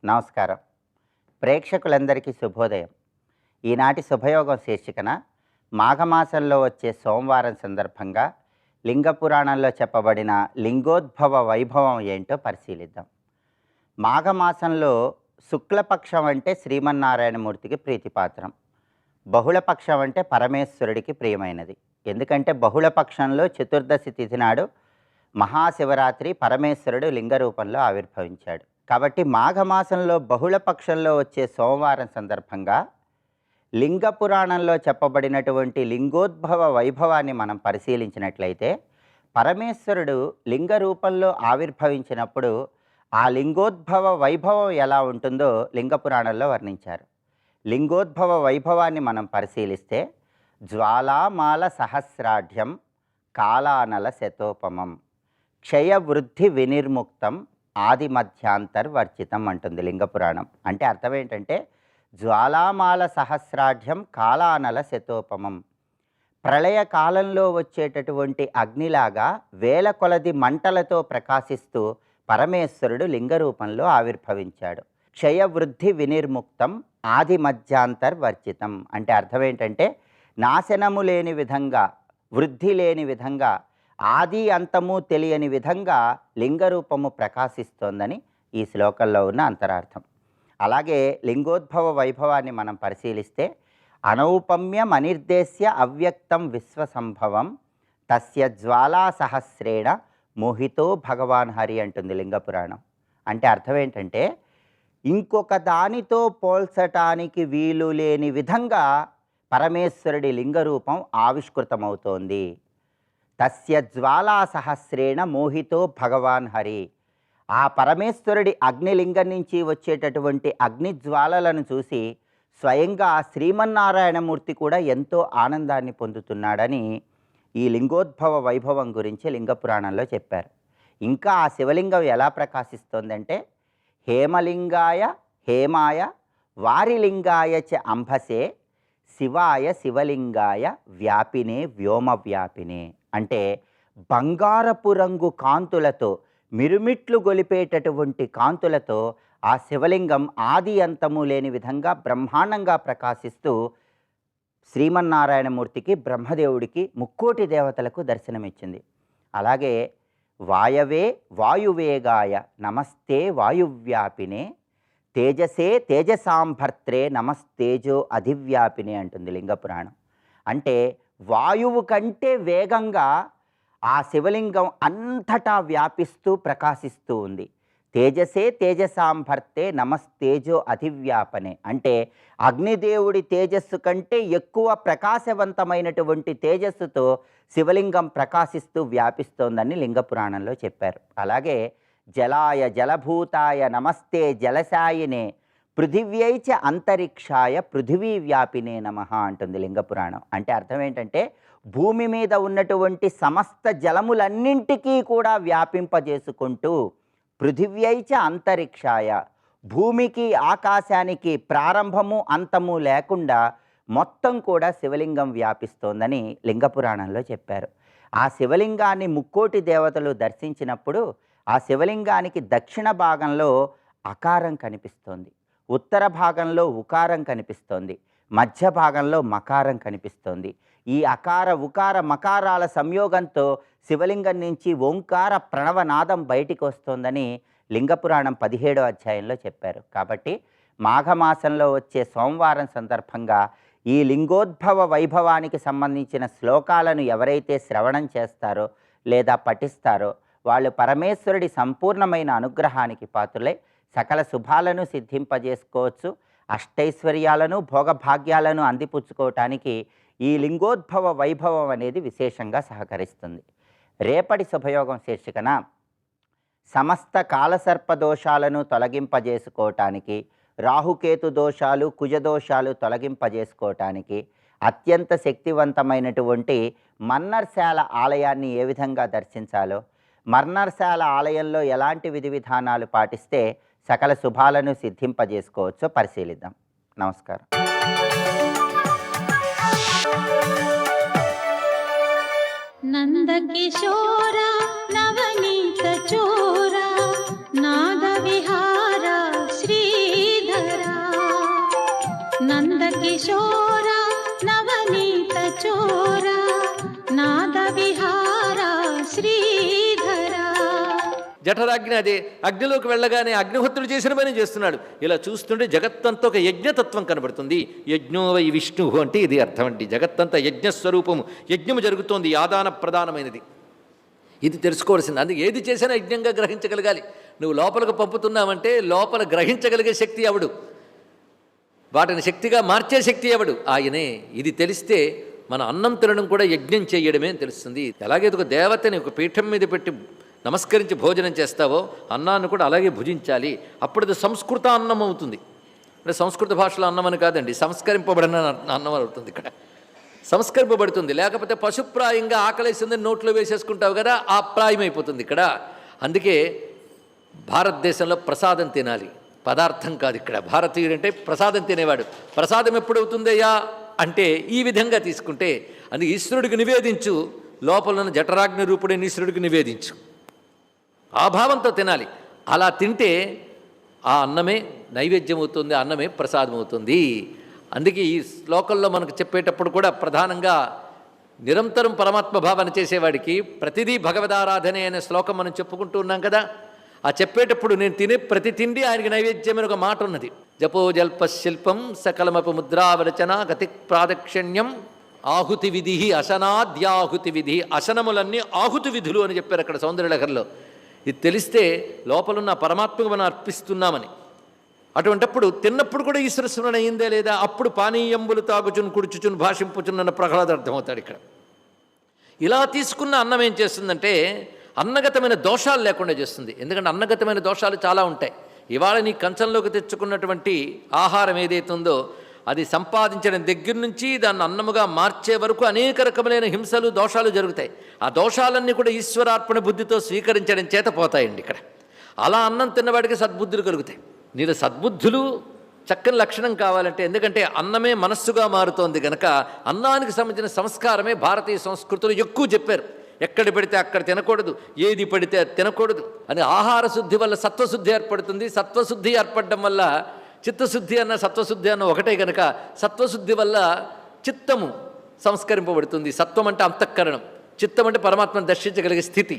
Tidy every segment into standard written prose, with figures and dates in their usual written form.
నమస్కారం. ప్రేక్షకులందరికీ శుభోదయం. ఈనాటి శుభయోగం శీర్షికన మాఘమాసంలో వచ్చే సోమవారం సందర్భంగా లింగ పురాణంలో చెప్పబడిన లింగోద్భవ వైభవం ఏంటో పరిశీలిద్దాం. మాఘమాసంలో శుక్లపక్షం అంటే శ్రీమన్నారాయణమూర్తికి ప్రీతిపాత్రం, బహుళపక్షం అంటే పరమేశ్వరుడికి ప్రియమైనది. ఎందుకంటే బహుళపక్షంలో చతుర్దశి తిథి నాడు మహాశివరాత్రి పరమేశ్వరుడు లింగ రూపంలో ఆవిర్భవించాడు. కాబట్టి మాఘమాసంలో బహుళపక్షంలో వచ్చే సోమవారం సందర్భంగా లింగ పురాణంలో చెప్పబడినటువంటి లింగోద్భవ వైభవాన్ని మనం పరిశీలించినట్లయితే, పరమేశ్వరుడు లింగ రూపంలో ఆవిర్భవించినప్పుడు ఆ లింగోద్భవ వైభవం ఎలా ఉంటుందో లింగ పురాణంలో వర్ణించారు. లింగోద్భవ వైభవాన్ని మనం పరిశీలిస్తే, జ్వాలామాల సహస్రాఢ్యం కాలానల శతోపమం క్షయవృద్ధి వినిర్ముక్తం ఆది మధ్యాంతర్వర్జితం అంటుంది లింగ పురాణం. అంటే అర్థం ఏంటంటే, జ్వాలామాల సహస్రాఢ్యం కాలానల శతోపమం, ప్రళయ కాలంలో వచ్చేటటువంటి అగ్నిలాగా వేల కొలది మంటలతో ప్రకాశిస్తూ పరమేశ్వరుడు లింగ రూపంలో ఆవిర్భవించాడు. క్షయవృద్ధి వినిర్ముక్తం ఆది మధ్యాంతర్వర్జితం అంటే అర్థం ఏంటంటే, నాశనము లేని విధంగా, వృద్ధి లేని విధంగా, ఆది అంతము తెలియని విధంగా లింగరూపము ప్రకాశిస్తోందని ఈ శ్లోకంలో ఉన్న అంతరార్థం. అలాగే లింగోద్భవ వైభవాన్ని మనం పరిశీలిస్తే, అనౌపమ్యం అనిర్దేశ్య అవ్యక్తం విశ్వసంభవం తస్య జ్వాలా సహస్రేణ మోహితో భగవాన్ హరి అంటుంది లింగ పురాణం. అంటే అర్థం ఏంటంటే, ఇంకొక దానితో పోల్చటానికి వీలు లేని విధంగా పరమేశ్వరుడి లింగరూపం ఆవిష్కృతమవుతోంది. తస్య జ్వాలా సహస్రేణ మోహితో భగవాన్ హరి, ఆ పరమేశ్వరుడి అగ్నిలింగం నుంచి వచ్చేటటువంటి అగ్నిజ్వాలలను చూసి స్వయంగా శ్రీమన్నారాయణమూర్తి కూడా ఎంతో ఆనందాన్ని పొందుతున్నాడని ఈ లింగోద్భవ వైభవం గురించి లింగ పురాణంలో చెప్పారు. ఇంకా ఆ శివలింగం ఎలా ప్రకాశిస్తోందంటే, హేమలింగాయ హేమాయ వారిలింగాయ చ అంభసే శివాయ శివలింగాయ వ్యాపినే వ్యోమ వ్యాపినే అంటే బంగారపు రంగు కాంతులతో, మిరుమిట్లు గొలిపేటటువంటి కాంతులతో ఆ శివలింగం ఆది అంతము లేని విధంగా బ్రహ్మాండంగా ప్రకాశిస్తూ శ్రీమన్నారాయణమూర్తికి, బ్రహ్మదేవుడికి, ముక్కోటి దేవతలకు దర్శనమిచ్చింది. అలాగే వాయవే వాయువేగాయ నమస్తే వాయువ్యాపినే తేజసే తేజసాంభర్త్రే నమస్తేజో అధివ్యాపినే అంటుంది లింగ పురాణం. అంటే వాయువు కంటే వేగంగా ఆ శివలింగం అంతటా వ్యాపిస్తూ ప్రకాశిస్తూ ఉంది. తేజసే తేజసాంభర్తే నమస్తేజో అధివ్యాపనే అంటే అగ్నిదేవుడి తేజస్సు కంటే ఎక్కువ ప్రకాశవంతమైనటువంటి తేజస్సుతో శివలింగం ప్రకాశిస్తూ వ్యాపిస్తోందని లింగ పురాణంలో చెప్పారు. అలాగే జలాయ జలభూతాయ నమస్తే జలశాయినే పృథివ్యైచ అంతరిక్షాయ పృథివీ వ్యాపినే నమః అంటుంది లింగ పురాణం. అంటే అర్థం ఏంటంటే, భూమి మీద ఉన్నటువంటి సమస్త జలములన్నింటికీ కూడా వ్యాపింపజేసుకుంటూ, పృథివ్యైచ అంతరిక్షాయ భూమికి ఆకాశానికి ప్రారంభము అంతము లేకుండా మొత్తం కూడా శివలింగం వ్యాపిస్తోందని లింగ పురాణంలో చెప్పారు. ఆ శివలింగాన్ని ముక్కోటి దేవతలు దర్శించినప్పుడు ఆ శివలింగానికి దక్షిణ భాగంలో అకారం కనిపిస్తోంది, ఉత్తర భాగంలో ఉకారం కనిపిస్తోంది, మధ్య భాగంలో మకారం కనిపిస్తోంది. ఈ అకార ఉకార మకారాల సంయోగంతో శివలింగం నుంచి ఓంకార ప్రణవనాదం బయటికి వస్తోందని లింగపురాణం 17వ అధ్యాయంలో చెప్పారు. కాబట్టి మాఘమాసంలో వచ్చే సోమవారం సందర్భంగా ఈ లింగోద్భవ వైభవానికి సంబంధించిన శ్లోకాలను ఎవరైతే శ్రవణం చేస్తారో లేదా పఠిస్తారో వాళ్ళు పరమేశ్వరుడి సంపూర్ణమైన అనుగ్రహానికి పాత్రులై సకల శుభాలను సిద్ధింపజేసుకోవచ్చు. అష్టైశ్వర్యాలను భోగభాగ్యాలను అందిపుచ్చుకోవటానికి ఈ లింగోద్భవ వైభవం అనేది విశేషంగా సహకరిస్తుంది. రేపటి శుభయోగం శీర్షికన సమస్త కాలసర్ప దోషాలను తొలగింపజేసుకోవటానికి, రాహుకేతు దోషాలు కుజదోషాలు తొలగింపజేసుకోవటానికి అత్యంత శక్తివంతమైనటువంటి మన్నర్శాల ఆలయాన్ని ఏ విధంగా దర్శించాలో, మన్నర్శాల ఆలయంలో ఎలాంటి విధి విధానాలు పాటిస్తే సకల శుభాలను సిద్ధింపజేసుకోవచ్చో పరిశీలిద్దాం. నమస్కారం. నందకిశోర నవనీత చోర నాగవిహార శ్రీ జఠరాగ్ని అదే, అగ్నిలోకి వెళ్ళగానే అగ్నిహోత్రుడు చేసిన పని చేస్తున్నాడు. ఇలా చూస్తుంటే జగత్తంతా ఒక యజ్ఞతత్వం కనబడుతుంది. యజ్ఞో వై విష్ణు అంటే ఇది అర్థం అండి. జగత్తంతా యజ్ఞస్వరూపము, యజ్ఞము జరుగుతోంది, ఆదాన ప్రధానమైనది. ఇది తెలుసుకోవాల్సింది. అందుకే ఏది చేసినా యజ్ఞంగా గ్రహించగలగాలి. నువ్వు లోపలికి పంపుతున్నావంటే లోపల గ్రహించగలిగే శక్తి ఎవడు, వాటిని శక్తిగా మార్చే శక్తి ఎవడు, ఆయనే. ఇది తెలిస్తే మన అన్నం తినడం కూడా యజ్ఞం చేయడమే అని తెలుస్తుంది. ఎలాగైతే ఒక దేవతని ఒక పీఠం మీద పెట్టి నమస్కరించి భోజనం చేస్తావో అన్నాన్ని కూడా అలాగే భుజించాలి. అప్పుడు అది సంస్కృత అన్నం అవుతుంది. అంటే సంస్కృత భాషలో అన్నం అని కాదండి, సంస్కరింపబడిన అన్నం అవుతుంది. ఇక్కడ సంస్కరింపబడుతుంది. లేకపోతే పశుప్రాయంగా ఆకలేసిందని నోట్లో వేసేసుకుంటావు కదా, ఆ ప్రాయం అయిపోతుంది ఇక్కడ. అందుకే భారతదేశంలో ప్రసాదం తినాలి, పదార్థం కాదు. ఇక్కడ భారతీయుడు అంటే ప్రసాదం తినేవాడు. ప్రసాదం ఎప్పుడవుతుందయ్యా అంటే ఈ విధంగా తీసుకుంటే, అందుకే ఈశ్వరుడికి నివేదించు, లోపల ఉన్న జఠరాగ్ని రూపుడైన ఈశ్వరుడికి నివేదించు, ఆ భావంతో తినాలి. అలా తింటే ఆ అన్నమే నైవేద్యం అవుతుంది, అన్నమే ప్రసాదం అవుతుంది. అందుకే ఈ శ్లోకంలో మనకు చెప్పేటప్పుడు కూడా ప్రధానంగా నిరంతరం పరమాత్మ భావన చేసేవాడికి ప్రతిదీ భగవదారాధనే అనే శ్లోకం మనం చెప్పుకుంటూ ఉన్నాం కదా. ఆ చెప్పేటప్పుడు నేను తినే ప్రతి తిండి ఆయనకి నైవేద్యం అని ఒక మాట ఉన్నది. జపో జల్పశిల్పం సకలమపు ముద్రావరచన గతి ప్రాదక్షిణ్యం ఆహుతి విధి అశనాద్యాహుతి విధి. అశనములన్నీ ఆహుతి విధులు అని చెప్పారు అక్కడ సౌందర్యలహరిలో. ఇది తెలిస్తే లోపలున్న పరమాత్మకు మనం అర్పిస్తున్నామని. అటువంటప్పుడు తిన్నప్పుడు కూడా ఈశ్వర స్మరణ అయిందే లేదా, అప్పుడు పానీయంబులు తాగుచును కుడుచుచును భాషింపుచున్న ప్రహ్లాద అర్థమవుతాడు ఇక్కడ. ఇలా తీసుకున్న అన్నం ఏం చేస్తుందంటే అన్నగతమైన దోషాలు లేకుండా చేస్తుంది. ఎందుకంటే అన్నగతమైన దోషాలు చాలా ఉంటాయి. ఇవాళ నీ కంచంలోకి తెచ్చుకున్నటువంటి ఆహారం ఏదైతుందో అది సంపాదించడం దగ్గర నుంచి దాన్ని అన్నముగా మార్చే వరకు అనేక రకములైన హింసలు దోషాలు జరుగుతాయి. ఆ దోషాలన్నీ కూడా ఈశ్వరార్పణ బుద్ధితో స్వీకరించడం చేత పోతాయండి ఇక్కడ. అలా అన్నం తిన్నవాడికి సద్బుద్ధులు కలుగుతాయి. నీలో సద్బుద్ధులు చక్కని లక్షణం కావాలంటే, ఎందుకంటే అన్నమే మనస్సుగా మారుతోంది కనుక అన్నానికి సంబంధించిన సంస్కారమే భారతీయ సంస్కృతులు ఎక్కువ చెప్పారు. ఎక్కడ పెడితే అక్కడ తినకూడదు, ఏది పడితే అది తినకూడదు అని. ఆహార శుద్ధి వల్ల సత్వశుద్ధి ఏర్పడుతుంది, సత్వశుద్ధి ఏర్పడడం వల్ల చిత్తశుద్ధి అన్న సత్వశుద్ధి అన్న ఒకటే కనుక సత్వశుద్ధి వల్ల చిత్తము సంస్కరింపబడుతుంది. సత్వం అంటే అంతఃకరణం, చిత్తం అంటే పరమాత్మను దర్శించగలిగే స్థితి,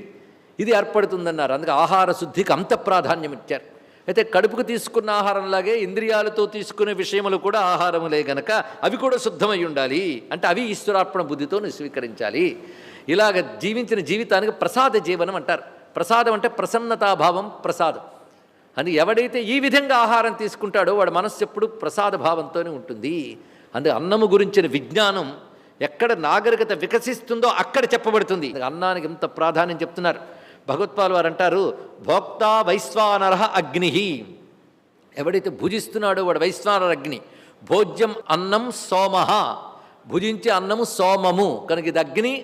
ఇది ఏర్పడుతుందన్నారు. అందుకే ఆహార శుద్ధికి అంత ప్రాధాన్యం ఇచ్చారు. అయితే కడుపుకు తీసుకున్న ఆహారంలాగే ఇంద్రియాలతో తీసుకునే విషయములు కూడా ఆహారములే గనక అవి కూడా శుద్ధమై ఉండాలి. అంటే అవి ఈశ్వరార్పణ బుద్ధితో స్వీకరించాలి. ఇలాగ జీవించిన జీవితానికి ప్రసాద జీవనం అంటారు. ప్రసాదం అంటే ప్రసన్నతాభావం ప్రసాదం అని. ఎవడైతే ఈ విధంగా ఆహారం తీసుకుంటాడో వాడి మనస్సు ఎప్పుడు ప్రసాద భావంతోనే ఉంటుంది. అందుకే అన్నము గురించిన విజ్ఞానం ఎక్కడ నాగరికత వికసిస్తుందో అక్కడ చెప్పబడుతుంది. అన్నానికి ఎంత ప్రాధాన్యం చెప్తున్నారు. భగవత్పాల్ వారు అంటారు, భోక్తా వైశ్వానర అగ్ని. ఎవడైతే భుజిస్తున్నాడో వాడు వైశ్వానర అగ్ని. భోజ్యం అన్నం సోమః, భుజించే అన్నము సోమము కనుక ఇది అగ్ని,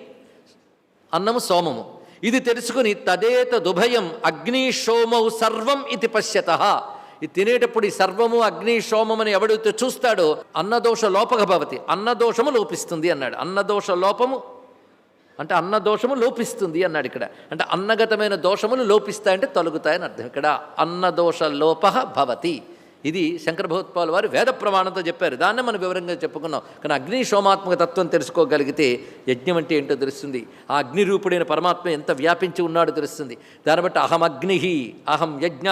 అన్నము సోమము. ఇది తెలుసుకుని తదేతదుభయం అగ్ని సోమౌ సర్వం ఇది పశ్యతః. ఇది తినేటప్పుడు ఈ సర్వము అగ్ని సోమమని ఎవడైతే చూస్తాడో అన్నదోష లోపక భవతి, అన్నదోషము లోపిస్తుంది అన్నాడు. అన్నదోష లోపము అంటే అన్నదోషము లోపిస్తుంది అన్నాడు ఇక్కడ. అంటే అన్నగతమైన దోషములు లోపిస్తాయంటే తొలగుతాయని అర్థం. ఇక్కడ అన్నదోష లోప భవతి, ఇది శంకర భగవత్పాల్ వారు వేద ప్రమాణంతో చెప్పారు. దాన్నే మనం వివరంగా చెప్పుకున్నాం. కానీ అగ్ని సోమాత్మక తత్వం తెలుసుకోగలిగితే యజ్ఞం అంటే ఏంటో తెలుస్తుంది. ఆ అగ్నిరూపుడైన పరమాత్మ ఎంత వ్యాపించి ఉన్నాడో తెలుస్తుంది. దాన్ని బట్టి అహం అగ్ని, అహం యజ్ఞ,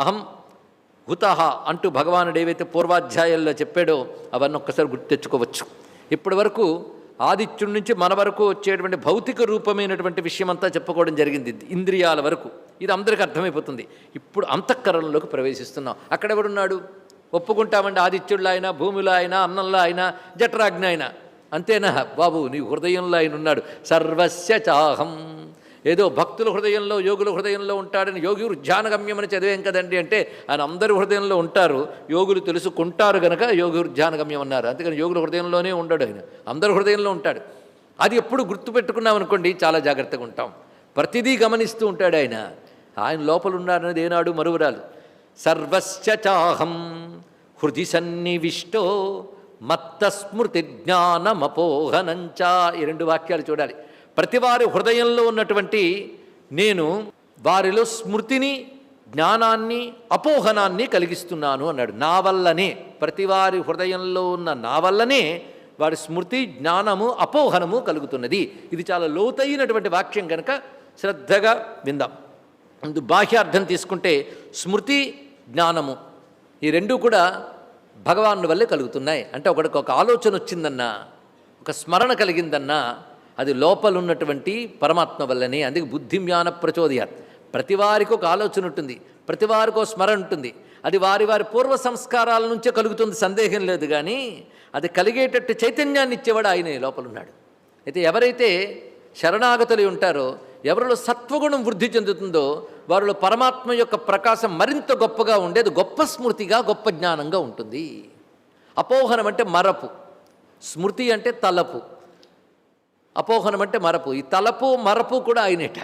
అహం హుత అంటూ భగవానుడు ఏవైతే పూర్వాధ్యాయాల్లో చెప్పాడో అవన్నీ ఒక్కసారి గుర్తు తెచ్చుకోవచ్చు. ఇప్పటి వరకు ఆదిత్యుడి నుంచి మన వరకు వచ్చేటువంటి భౌతిక రూపమైనటువంటి విషయమంతా చెప్పుకోవడం జరిగింది, ఇంద్రియాల వరకు. ఇది అందరికీ అర్థమైపోతుంది. ఇప్పుడు అంతఃకరణలోకి ప్రవేశిస్తున్నాం. అక్కడెవడున్నాడు? ఒప్పుకుంటామండి, ఆదిత్యుల్లో అయినా, భూమిలో అయినా, అన్నంలో అయినా, జఠరాగ్ని అయినా. అంతేనా బాబు? నీ హృదయంలో ఆయన ఉన్నాడు. సర్వస్య చాహం. ఏదో భక్తుల హృదయంలో, యోగుల హృదయంలో ఉంటాడని యోగి ధ్యానగమ్యం అని చదివేం కదండి అంటే, ఆయన అందరి హృదయంలో ఉంటారు, యోగులు తెలుసుకుంటారు గనక యోగి ధ్యానగమ్యం అన్నారు. అంతేకాని యోగుల హృదయంలోనే ఉండడు ఆయన, అందరి హృదయంలో ఉంటాడు. అది ఎప్పుడు గుర్తుపెట్టుకున్నాం అనుకోండి చాలా జాగ్రత్తగా ఉంటాం. ప్రతిదీ గమనిస్తూ ఉంటాడు ఆయన. ఆయన లోపల ఉన్నారనేది ఏనాడు మరువరాలు. సర్వస్య చాహం హృది సన్నివిష్టో మత్త స్మృతి జ్ఞానమపోహనంచ. ఈ రెండు వాక్యాలు చూడాలి. ప్రతివారి హృదయంలో ఉన్నటువంటి నేను వారిలో స్మృతిని, జ్ఞానాన్ని, అపోహనాన్ని కలిగిస్తున్నాను అన్నాడు. నా వల్లనే, ప్రతివారి హృదయంలో ఉన్న నా వల్లనే వారి స్మృతి, జ్ఞానము, అపోహనము కలుగుతున్నది. ఇది చాలా లోతైనటువంటి వాక్యం కనుక శ్రద్ధగా విందాం. బాహ్యార్థం తీసుకుంటే స్మృతి, జ్ఞానము ఈ రెండూ కూడా భగవాను వల్లే కలుగుతున్నాయి. అంటే ఒకడికి ఒక ఆలోచన వచ్చిందన్నా, ఒక స్మరణ కలిగిందన్నా అది లోపల ఉన్నటువంటి పరమాత్మ వల్లనే. అందుకే బుద్ధి జ్ఞాన ప్రచోదయాత్. ప్రతివారికి ఒక ఆలోచన ఉంటుంది, ప్రతివారికి ఒక స్మరణ ఉంటుంది. అది వారి వారి పూర్వ సంస్కారాల నుంచే కలుగుతుంది, సందేహం లేదు. కానీ అది కలిగేటట్టు చైతన్యాన్ని ఇచ్చేవాడు ఆయనే లోపల ఉన్నాడు. అయితే ఎవరైతే శరణాగతులు ఉంటారో, ఎవరిలో సత్వగుణం వృద్ధి చెందుతుందో వారిలో పరమాత్మ యొక్క ప్రకాశం మరింత గొప్పగా ఉండేది, గొప్ప స్మృతిగా, గొప్ప జ్ఞానంగా ఉంటుంది. అపోహనం అంటే మరపు, స్మృతి అంటే తలపు, అపోహనం అంటే మరపు. ఈ తలపు మరపు కూడా ఆయనేట.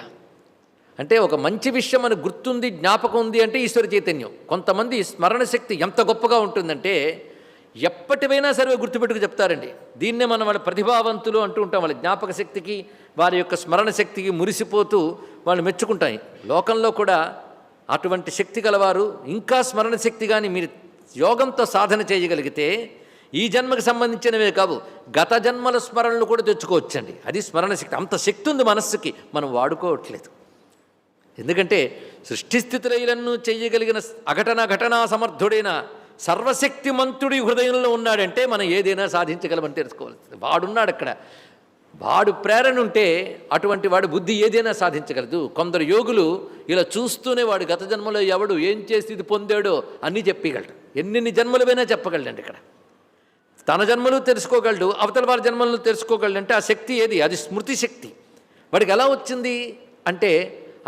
అంటే ఒక మంచి విషయం మనకు గుర్తుంది, జ్ఞాపకం ఉంది అంటే ఈశ్వర చైతన్యం. కొంతమంది స్మరణ శక్తి ఎంత గొప్పగా ఉంటుందంటే ఎప్పటివైనా సరే గుర్తుపెట్టుకు చెప్తారండి. దీన్నే మనం వాళ్ళ ప్రతిభావంతులు అంటూ ఉంటాం. వాళ్ళ జ్ఞాపక శక్తికి, వారి యొక్క స్మరణ శక్తికి మురిసిపోతూ వాళ్ళు మెచ్చుకుంటాం. లోకంలో కూడా అటువంటి శక్తి గలవారు, ఇంకా స్మరణ శక్తి కానీ మీరు యోగంతో సాధన చేయగలిగితే ఈ జన్మకు సంబంధించినవే కావు, గత జన్మల స్మరణలు కూడా తెచ్చుకోవచ్చండి. అది స్మరణ శక్తి. అంత శక్తి ఉంది మనస్సుకి, మనం వాడుకోవట్లేదు. ఎందుకంటే సృష్టిస్థితులైలను చేయగలిగిన ఘటనా సమర్థుడైన సర్వశక్తిమంతుడి హృదయంలో ఉన్నాడంటే మనం ఏదైనా సాధించగలమని తెలుసుకోవాలి. వాడున్నాడు అక్కడ, వాడు ప్రేరణ ఉంటే అటువంటి వాడు బుద్ధి ఏదైనా సాధించగలదు. కొందరు యోగులు ఇలా చూస్తూనే వాడు గత జన్మలో ఎవడు ఏం చేసి ఇది పొందాడో అన్నీ చెప్పగలడు. ఎన్ని జన్మలమైనా చెప్పగలడండి. ఇక్కడ తన జన్మలు తెలుసుకోగలడు, అవతల వారి జన్మలను తెలుసుకోగలడు. అంటే ఆ శక్తి ఏది? అది స్మృతి శక్తి. వాడికి ఎలా వచ్చింది అంటే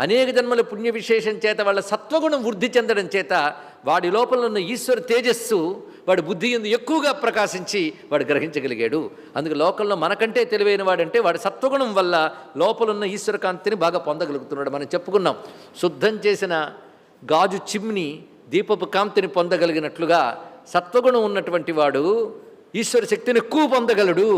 అనేక జన్మల పుణ్య విశేషం చేత వాళ్ళ సత్వగుణం వృద్ధి చెందడం చేత వాడి లోపల ఉన్న ఈశ్వర తేజస్సు వాడి బుద్ధి ఎందు ఎక్కువగా ప్రకాశించి వాడు గ్రహించగలిగాడు. అందుకు లోకంలో మనకంటే తెలివైన వాడంటే వాడి సత్వగుణం వల్ల లోపలున్న ఈశ్వర కాంతిని బాగా పొందగలుగుతున్నాడు. మనం చెప్పుకున్నాం, శుద్ధం చేసిన గాజు చిమ్ని దీపపు కాంతిని పొందగలిగినట్లుగా సత్వగుణం ఉన్నటువంటి వాడు ఈశ్వర శక్తిని ఎక్కువ పొందగలడు.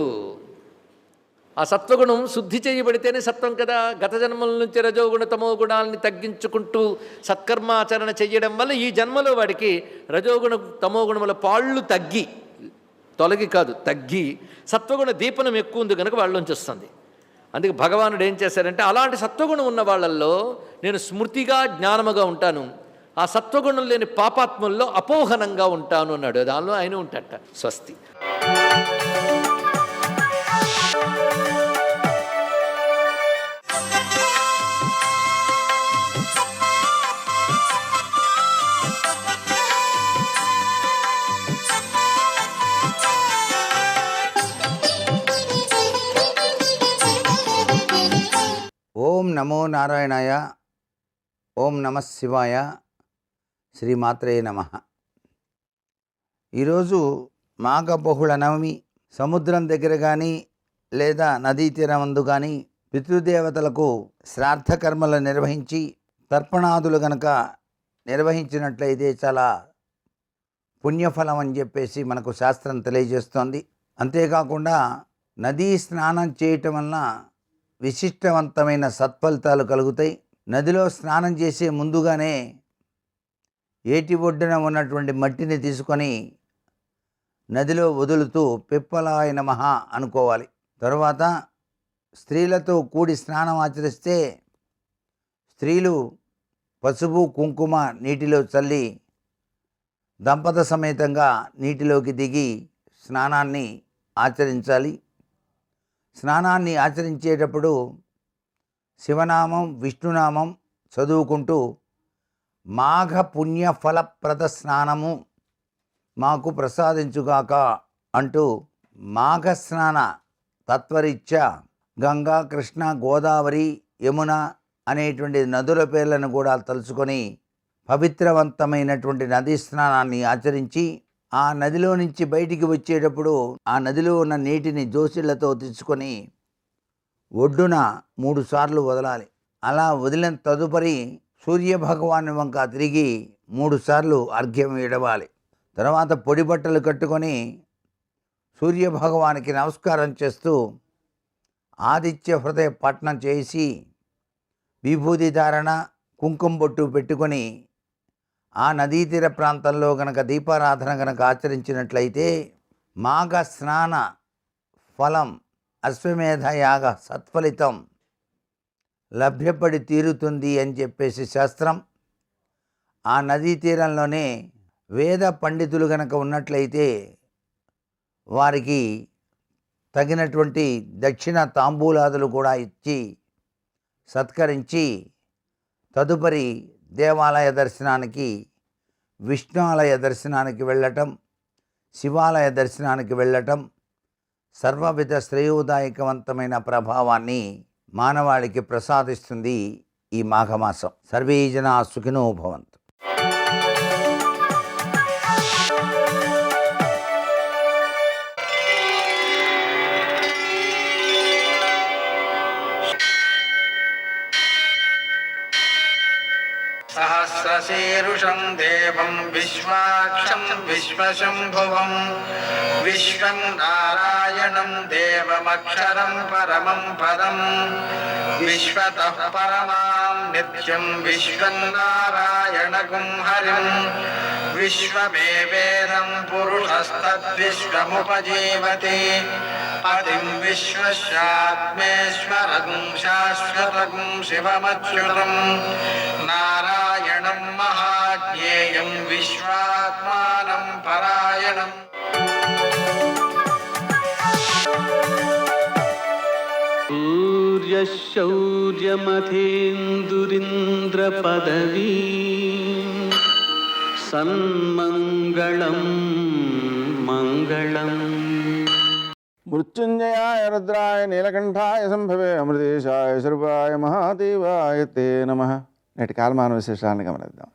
ఆ సత్వగుణం శుద్ధి చేయబడితేనే సత్వం కదా. గత జన్మల నుంచి రజోగుణ తమో గుణాలని తగ్గించుకుంటూ సత్కర్మాచరణ చెయ్యడం వల్ల ఈ జన్మలో వాడికి రజోగుణ తమో గుణముల పాళ్ళు తొలగి కాదు తగ్గి సత్వగుణ దీపనం ఎక్కువ ఉంది కనుక వాళ్ళలోంచి వస్తుంది. అందుకే భగవానుడు ఏం చేశారంటే అలాంటి సత్వగుణం ఉన్న వాళ్ళల్లో నేను స్మృతిగా జ్ఞానముగా ఉంటాను, ఆ సత్వగుణం లేని పాపాత్ముల్లో అపోహనంగా ఉంటాను అన్నాడు. దానిలో ఆయన ఉంటాడట. స్వస్తి. ఓం నమో నారాయణాయ. ఓం నమః శివాయ. శ్రీమాత్రే నమః. ఈరోజు మాఘ బహుళ నవమి. సముద్రం దగ్గర కానీ లేదా నదీ తీరమందు కానీ పితృదేవతలకు శ్రాద్ధకర్మలు నిర్వహించి తర్పణాదులు గనక నిర్వహించినట్లయితే చాలా పుణ్యఫలం అని చెప్పేసి మనకు శాస్త్రం తెలియజేస్తోంది. అంతేకాకుండా నదీ స్నానం చేయటం వలన విశిష్టవంతమైన సత్ఫలితాలు కలుగుతాయి. నదిలో స్నానం చేసే ముందుగానే ఏటి ఒడ్డున ఉన్నటువంటి మట్టిని తీసుకొని నదిలో వదులుతూ పిప్పలాయ నమః అనుకోవాలి. తరువాత స్త్రీలతో కూడి స్నానం ఆచరిస్తే స్త్రీలు పసుపు కుంకుమ నీటిలో చల్లి దంపత సమేతంగా నీటిలోకి దిగి స్నానాన్ని ఆచరించాలి. స్నానాన్ని ఆచరించేటప్పుడు శివనామం విష్ణునామం చదువుకుంటూ మాఘ పుణ్య ఫలప్రద స్నానము మాకు ప్రసాదించుగాక అంటూ మాఘ స్నాన తత్వరీత్యా గంగా, కృష్ణ, గోదావరి, యమున అనేటువంటి నదుల పేర్లను కూడా తలుచుకొని పవిత్రవంతమైనటువంటి నదీ స్నానాన్ని ఆచరించి ఆ నదిలో నుంచి బయటికి వచ్చేటప్పుడు ఆ నదిలో ఉన్న నీటిని దోసిళ్లతో తెచ్చుకొని ఒడ్డున 3 సార్లు వదలాలి. అలా వదిలిన తదుపరి సూర్యభగవాను వంక తిరిగి 3 సార్లు అర్ఘ్యం ఇడవాలి. తర్వాత పొడి బట్టలు కట్టుకొని సూర్యభగవానికి నమస్కారం చేస్తూ ఆదిత్య హృదయ పఠనం చేసి విభూతి ధారణ, కుంకుమ బొట్టు పెట్టుకొని ఆ నదీ తీర ప్రాంతంలో గనక దీపారాధన గనక ఆచరించినట్లయితే మాఘ స్నాన ఫలం అశ్వమేధ యాగ సత్ఫలితం లభ్యపడి తీరుతుంది అని చెప్పేసి శాస్త్రం. ఆ నదీ తీరంలోనే వేద పండితులు కనుక ఉన్నట్లయితే వారికి తగినటువంటి దక్షిణ తాంబూలాదులు కూడా ఇచ్చి సత్కరించి తదుపరి దేవాలయ దర్శనానికి, విష్ణు ఆలయ దర్శనానికి వెళ్ళటం, శివాలయ దర్శనానికి వెళ్ళటం సర్వవిధ శ్రేయోదాయకవంతమైన ప్రభావాన్ని మానవాళికి ప్రసాదిస్తుంది ఈ మాఘమాసం. సర్వే జనా సుఖినో భవంతు. సహస్రశీరుషం దేవం విశ్వాక్షం విశ్వశంభువం విశ్వం నారాయణం దేవమక్షరం పరమం పదం విశ్వతః పరమాం నిత్యం విశ్వం నారాయణగుం హరిం విశ్వమేవేదం పురుషస్తద్విశ్వముపజీవతి పతిం విశ్వస్యాత్మేశ్వరం శాశ్వతం శివమచ్యుతం నారాయణం మహాజ్ఞేయం విశ్వాత్మానం పరాయణం. సూర్యశౌర్యమథేందురింద్రపదవీ సన్మంగళం మంగళం. మృత్యుంజయాయ రుద్రాయ నీలకంఠాయ సంభవే అమృతేశాయ సర్వాయ మహాదేవాయ తే నమః. నేటి కాలమాన విశేషాలను గమనిద్దాం.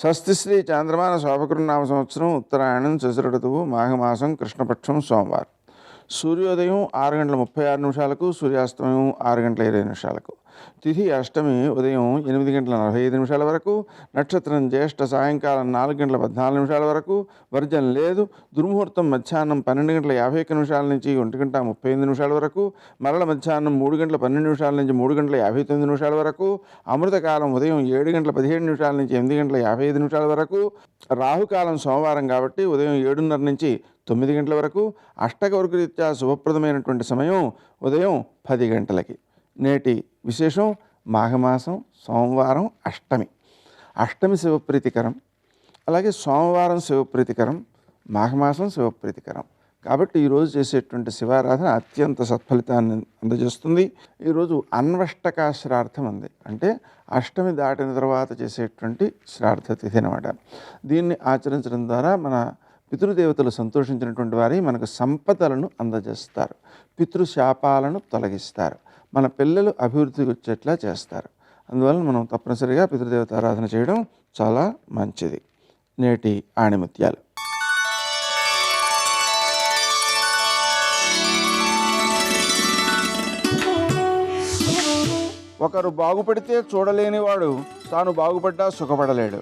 స్వస్తి శ్రీ చాంద్రమాన శోభకృన్నామ సంవత్సరం ఉత్తరాయణం శశిఋతువు మాఘమాసం కృష్ణపక్షం సోమవారం. సూర్యోదయం 6:36 సూర్యాస్తమయం 6:20 తిథి అష్టమి ఉదయం 8:45 వరకు, నక్షత్రం జ్యేష్ఠ సాయంకాలం 4:14 వరకు, వర్జం లేదు. దుర్ముహూర్తం మధ్యాహ్నం 12:51 నుంచి 1:35 వరకు, మరల మధ్యాహ్నం 3:12 నుంచి 3:59 వరకు, అమృతకాలం ఉదయం 7:17 నుంచి 8:55 వరకు, రాహుకాలం సోమవారం కాబట్టి ఉదయం 7:30 నుంచి 9 గంటల వరకు, అష్టకవర్గరీత్యా శుభప్రదమైనటువంటి సమయం ఉదయం 10 గంటలకి. నేటి విశేషం మాఘమాసం సోమవారం అష్టమి. అష్టమి శివప్రీతికరం, అలాగే సోమవారం శివప్రీతికరం, మాఘమాసం శివప్రీతికరం. కాబట్టి ఈరోజు చేసేటువంటి శివారాధన అత్యంత సత్ఫలితాన్ని అందజేస్తుంది. ఈరోజు అన్వష్టక శ్రార్థం ఉంది, అంటే అష్టమి దాటిన తర్వాత చేసేటువంటి శ్రార్థ తిథి అనమాట. దీన్ని ఆచరించడం ద్వారా మన పితృదేవతలు సంతోషించినటువంటి వారి మనకు సంపదలను అందజేస్తారు, పితృశాపాలను తొలగిస్తారు, మన పిల్లలు అభివృద్ధికి వచ్చేట్లా చేస్తారు. అందువల్ల మనం తప్పనిసరిగా పితృదేవత ఆరాధన చేయడం చాలా మంచిది. నేటి ఆణిముత్యాలు. ఒకరు బాగుపడితే చూడలేనివాడు తాను బాగుపడ్డా సుఖపడలేడు.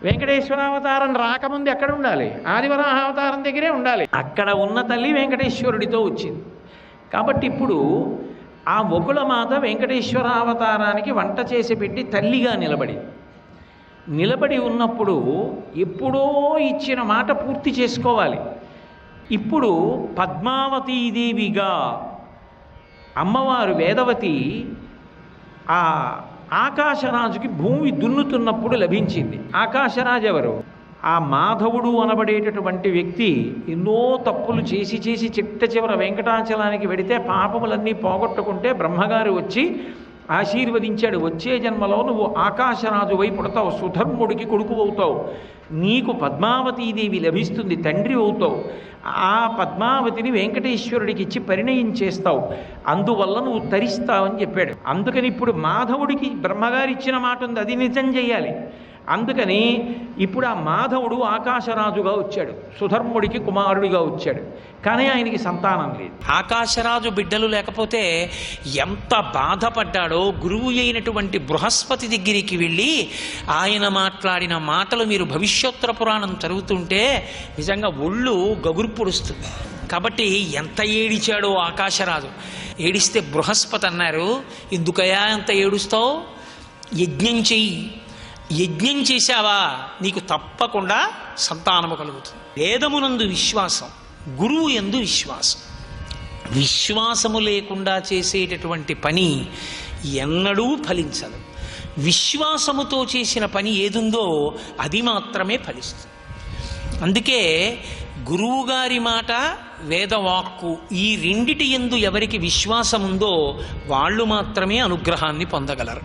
వెంకటేశ్వరావతారం రాకముందు ఎక్కడ ఉండాలి? ఆదివరాహ అవతారం దగ్గరే ఉండాలి. అక్కడ ఉన్న తల్లి వెంకటేశ్వరుడితో వచ్చింది కాబట్టి ఇప్పుడు ఆ ఒకుళమాత వెంకటేశ్వరావతారానికి వంట చేసి పెట్టి తల్లిగా నిలబడి ఉన్నప్పుడు ఎప్పుడో ఇచ్చిన మాట పూర్తి చేసుకోవాలి. ఇప్పుడు పద్మావతీదేవిగా అమ్మవారు వేదవతి ఆ ఆకాశరాజుకి భూమి దున్నుతున్నప్పుడు లభించింది. ఆకాశరాజు ఎవరు? ఆ మాధవుడు అనబడేటటువంటి వ్యక్తి ఎన్నో తప్పులు చేసి చిట్ట చివర వెంకటాచలానికి వెడితే పాపములన్నీ పోగొట్టుకుంటే బ్రహ్మగారు వచ్చి ఆశీర్వదించాడు. వచ్చే జన్మలో నువ్వు ఆకాశరాజు వై పుడతావు, సుధర్ముడికి కొడుకు అవుతావు, నీకు పద్మావతీదేవి లభిస్తుంది, తండ్రి అవుతావు. ఆ పద్మావతిని వెంకటేశ్వరుడికి ఇచ్చి పరిణయం చేస్తావు, అందువల్ల నువ్వు తరిస్తావని చెప్పాడు. అందుకని ఇప్పుడు మాధవుడికి బ్రహ్మగారు ఇచ్చిన మాట ఉంది, అది నిజం చేయాలి. అందుకని ఇప్పుడు ఆ మాధవుడు ఆకాశరాజుగా వచ్చాడు, సుధర్ముడికి కుమారుడిగా వచ్చాడు, కానీ ఆయనకి సంతానం లేదు. ఆకాశరాజు బిడ్డలు లేకపోతే ఎంత బాధపడ్డాడో గురువు అయినటువంటి బృహస్పతి దగ్గరికి వెళ్ళి ఆయన మాట్లాడిన మాటలు మీరు భవిష్యోత్తర పురాణం చదువుతుంటే నిజంగా ఒళ్ళు గగురు పొడుస్తుంది. కాబట్టి ఎంత ఏడిచాడో ఆకాశరాజు. ఏడిస్తే బృహస్పతి అన్నారు, ఎందుకయా ఎంత ఏడుస్తావు, యజ్ఞం చెయ్యి, యజ్ఞం చేశావా నీకు తప్పకుండా సంతానము కలుగుతుంది. వేదమునందు విశ్వాసం, గురువు యందు విశ్వాసం. విశ్వాసము లేకుండా చేసేటటువంటి పని ఎన్నడూ ఫలించదు. విశ్వాసముతో చేసిన పని ఏదుందో అది మాత్రమే ఫలిస్తుంది. అందుకే గురువుగారి మాట, వేదవాక్కు, ఈ రెండిటి యందు ఎవరికి విశ్వాసం ఉందో వాళ్ళు మాత్రమే అనుగ్రహాన్ని పొందగలరు.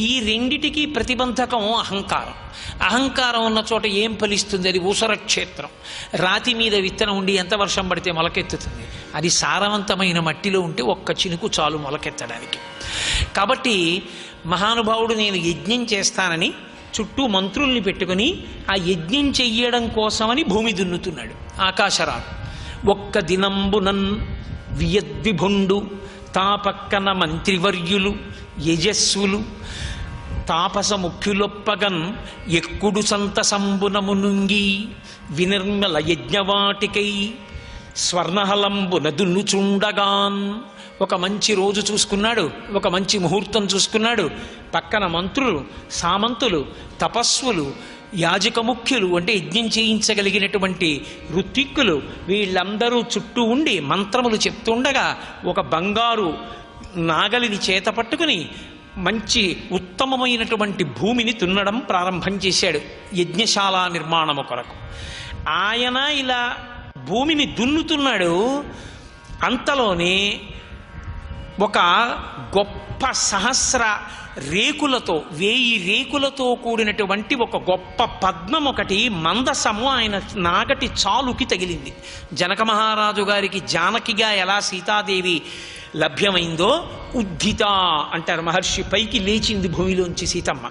ఈ రెండిటికి ప్రతిబంధకం అహంకారం. అహంకారం ఉన్న చోట ఏం ఫలిస్తుంది? అది ఊసర క్షేత్రం. రాతి మీద విత్తనం ఉండి ఎంత వర్షం పడితే మొలకెత్తుతుంది? అది సారవంతమైన మట్టిలో ఉంటే ఒక్క చినుకు చాలు మొలకెత్తడానికి. కాబట్టి మహానుభావుడు నేను యజ్ఞం చేస్తానని చుట్టూ మంత్రుల్ని పెట్టుకుని ఆ యజ్ఞం చెయ్యడం కోసమని భూమి దున్నుతున్నాడు ఆకాశరాజు. ఒక్క దినంబునన్ వియద్విభుండు తా పక్కన మంత్రివర్యులు యజస్సులు తాపస ముఖ్యులొప్పగన్ ఎక్కుడు సంతసంబునమునుంగి వినిర్మల యజ్ఞవాటికై స్వర్ణహలంబున దున్నుచుండగాన్. ఒక మంచి రోజు చూసుకున్నాడు, ఒక మంచి ముహూర్తం చూసుకున్నాడు. పక్కన మంత్రులు, సామంతులు, తపస్సులు, యాజక ముఖ్యులు అంటే యజ్ఞం చేయించగలిగినటువంటి ఋత్విక్కులు వీళ్ళందరూ చుట్టూ ఉండి మంత్రములు చెప్తుండగా ఒక బంగారు నాగలిని చేత పట్టుకుని మంచి ఉత్తమమైనటువంటి భూమిని దున్నడం ప్రారంభం చేశాడు యజ్ఞశాల నిర్మాణము కొరకు. ఆయన ఇలా భూమిని దున్నుతున్నాడు. అంతలోనే ఒక గొప్ప సహస్ర రేకులతో, 1000 రేకులతో కూడినటువంటి ఒక గొప్ప పద్మం ఒకటి మందసము ఆయన నాగటి చాలుకి తగిలింది. జనక మహారాజు గారికి జానకిగా ఎలా సీతాదేవి లభ్యమైందో ఉద్ధిత అంటారు మహర్షి. పైకి లేచింది భూమిలోంచి సీతమ్మ.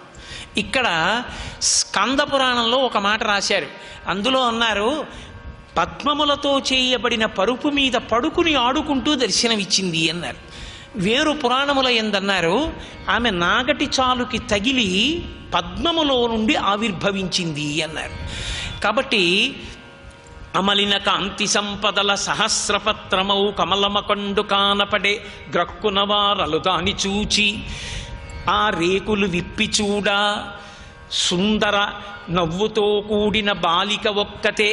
ఇక్కడ స్కంద పురాణంలో ఒక మాట రాశారు. అందులో అన్నారు, పద్మములతో చేయబడిన పరుపు మీద పడుకుని ఆడుకుంటూ దర్శనమిచ్చింది అన్నారు. వేరు పురాణముల ఎందన్నారు, ఆమె నాగటి చాలుకి తగిలి పద్మములో నుండి ఆవిర్భవించింది అన్నారు. కాబట్టి అమలిన కాంతి సంపదల సహస్రపత్రమౌ కమలమకండు కానపడే గ్రక్కునవారలు దాని చూచి ఆ రేకులు విప్పి చూడా సుందర నవ్వుతో కూడిన బాలిక ఒక్కతే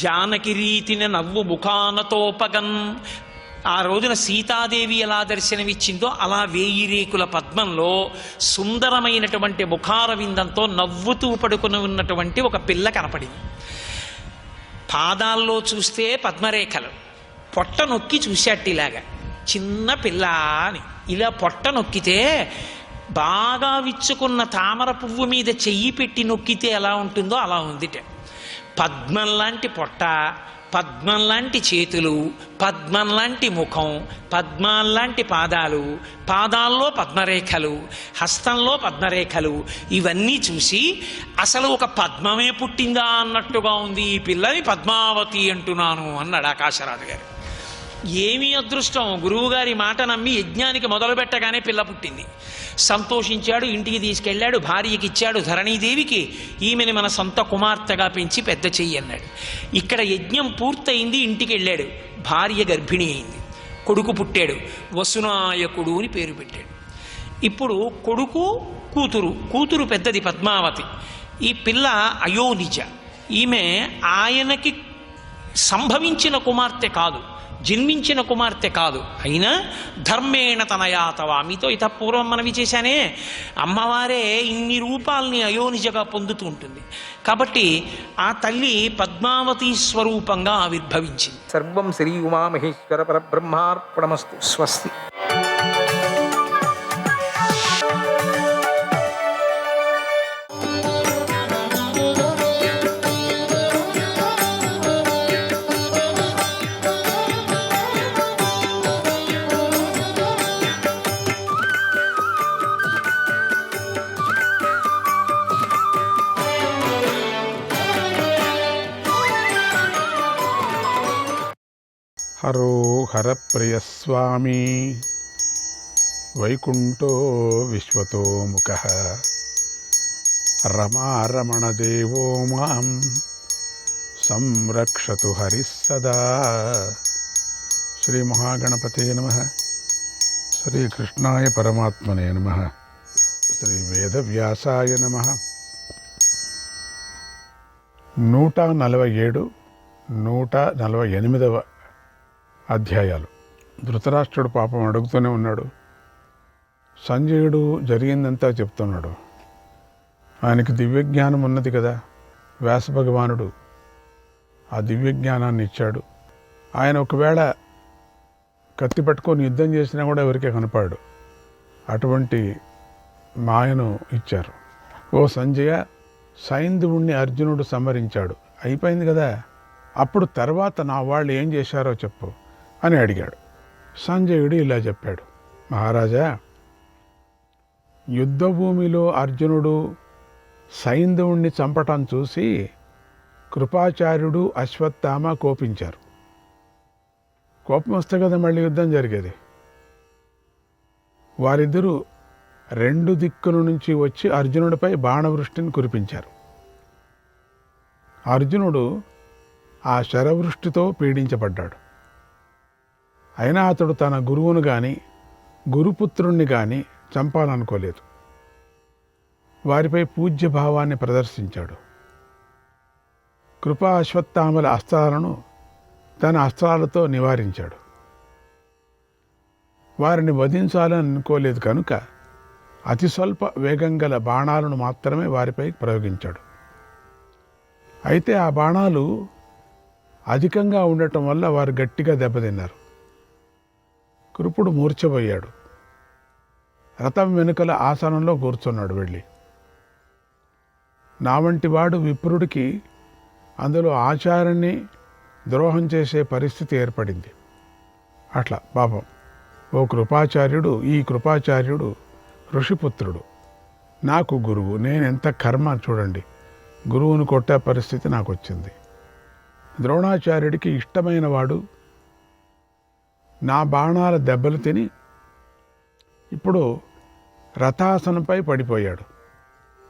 జానకి రీతిన నవ్వు ముఖానతోపగన్. ఆ రోజున సీతాదేవి ఎలా దర్శనమిచ్చిందో అలా 1000 రేకుల పద్మంలో సుందరమైనటువంటి ముఖారవిందంతో నవ్వుతూ పడుకుని ఉన్నటువంటి ఒక పిల్ల కనపడింది. పాదాల్లో చూస్తే పద్మరేఖలు, పొట్ట నొక్కి చూశాట్టిలాగా చిన్న పిల్ల అని. ఇలా పొట్ట నొక్కితే బాగా విచ్చుకున్న తామర పువ్వు మీద చెయ్యి పెట్టి నొక్కితే ఎలా ఉంటుందో అలా ఉందిట. పద్మం లాంటి పొట్ట, పద్మం లాంటి చేతులు, పద్మం లాంటి ముఖం, పద్మాల్లాంటి పాదాలు, పాదాల్లో పద్మరేఖలు, హస్తంలో పద్మరేఖలు, ఇవన్నీ చూసి అసలు ఒక పద్మమే పుట్టిందా అన్నట్టుగా ఉంది ఈ పిల్లని పద్మావతి అంటున్నాను అన్నాడు ఆకాశరాజు గారు. ఏమీ అదృష్టం, గురువుగారి మాట నమ్మి యజ్ఞానికి మొదలు పెట్టగానే పిల్ల పుట్టింది. సంతోషించాడు, ఇంటికి తీసుకెళ్ళాడు, భార్యకి ఇచ్చాడు ధరణీదేవికి. ఈమెని మన సొంత కుమార్తెగా పెంచి పెద్ద చెయ్యి అన్నాడు. ఇక్కడ యజ్ఞం పూర్తయింది, ఇంటికి వెళ్ళాడు. భార్య గర్భిణి అయింది, కొడుకు పుట్టాడు. వసునాయకుడు అని పేరు పెట్టాడు. ఇప్పుడు కొడుకు, కూతురు పెద్దది పద్మావతి. ఈ పిల్ల అయోనిజ. ఈమె ఆయనకి సంభవించిన కుమార్తె కాదు, జన్మించిన కుమార్తె కాదు. అయినా ధర్మేణ తనయాతవా, మీతో ఇత పూర్వం మనవి చేశానే, అమ్మవారే ఇన్ని రూపాల్ని అయోనిజగా పొందుతూ ఉంటుంది. కాబట్టి ఆ తల్లి పద్మావతి స్వరూపంగా ఆవిర్భవించింది. సర్వం శ్రీ ఉమామహేశ్వర పరబ్రహ్మార్పణమస్తు. స్వస్తి. హరప్రియస్వామి వైకుంఠో విశ్వతోముఖః రమారమణదేవో మాం సంరక్షతు హరిः సదా. శ్రీ మహాగణపతే నమః. శ్రీకృష్ణాయ పరమాత్మనే నమః. శ్రీ వేదవ్యాసాయ నమః. 147, 148 అధ్యాయాలు. ధృతరాష్ట్రుడు పాపం అడుగుతూనే ఉన్నాడు. సంజయుడు జరిగిందంతా చెప్తున్నాడు. ఆయనకి దివ్యజ్ఞానం ఉన్నది కదా, వ్యాస భగవానుడు ఆ దివ్యజ్ఞానాన్ని ఇచ్చాడు. ఆయన ఒకవేళ కత్తి పట్టుకొని యుద్ధం చేసినా కూడా ఎవరికే కనపడాడు. అటువంటి మాయను ఇచ్చారు. ఓ సంజయ, సైంధవుణ్ణి అర్జునుడు సంహరించాడు, అయిపోయింది కదా, అప్పుడు తర్వాత నా వాళ్ళు ఏం చేశారో చెప్పు అని అడిగాడు. సంజయుడు ఇలా చెప్పాడు, మహారాజా, యుద్ధభూమిలో అర్జునుడు సైంధవుణ్ణి చంపటం చూసి కృపాచార్యుడు అశ్వత్థామ కోపించారు. కోపం వస్తే కదా మళ్ళీ యుద్ధం జరిగేది. వారిద్దరూ 2 దిక్కుల నుంచి వచ్చి అర్జునుడిపై బాణవృష్టిని కురిపించారు. అర్జునుడు ఆ శరవృష్టితో పీడించబడ్డాడు. అయినా అతడు తన గురువును కానీ గురుపుత్రుణ్ణి కానీ చంపాలనుకోలేదు. వారిపై పూజ్య భావాన్ని ప్రదర్శించాడు. కృపా అశ్వత్థామల అస్త్రాలను తన అస్త్రాలతో నివారించాడు. వారిని వధించాలని అనుకోలేదు కనుక అతి స్వల్ప వేగం గల బాణాలను మాత్రమే వారిపై ప్రయోగించాడు. అయితే ఆ బాణాలు అధికంగా ఉండటం వల్ల వారు గట్టిగా దెబ్బతిన్నారు. కృపుడు మూర్ఛపోయాడు. రథం వెనుకల ఆసనంలో కూర్చున్నాడు. వెళ్ళి, నా వంటి వాడు విప్రుడికి అందులో ఆచారాన్ని ద్రోహం చేసే పరిస్థితి ఏర్పడింది. అట్లా పాపం ఓ కృపాచార్యుడు, ఈ కృపాచార్యుడు ఋషిపుత్రుడు, నాకు గురువు, నేనెంత కర్మ చూడండి, గురువును కొట్టే పరిస్థితి నాకు వచ్చింది. ద్రోణాచార్యుడికి ఇష్టమైన వాడు నా బాణాల దెబ్బలు తిని ఇప్పుడు రథాసనంపై పడిపోయాడు.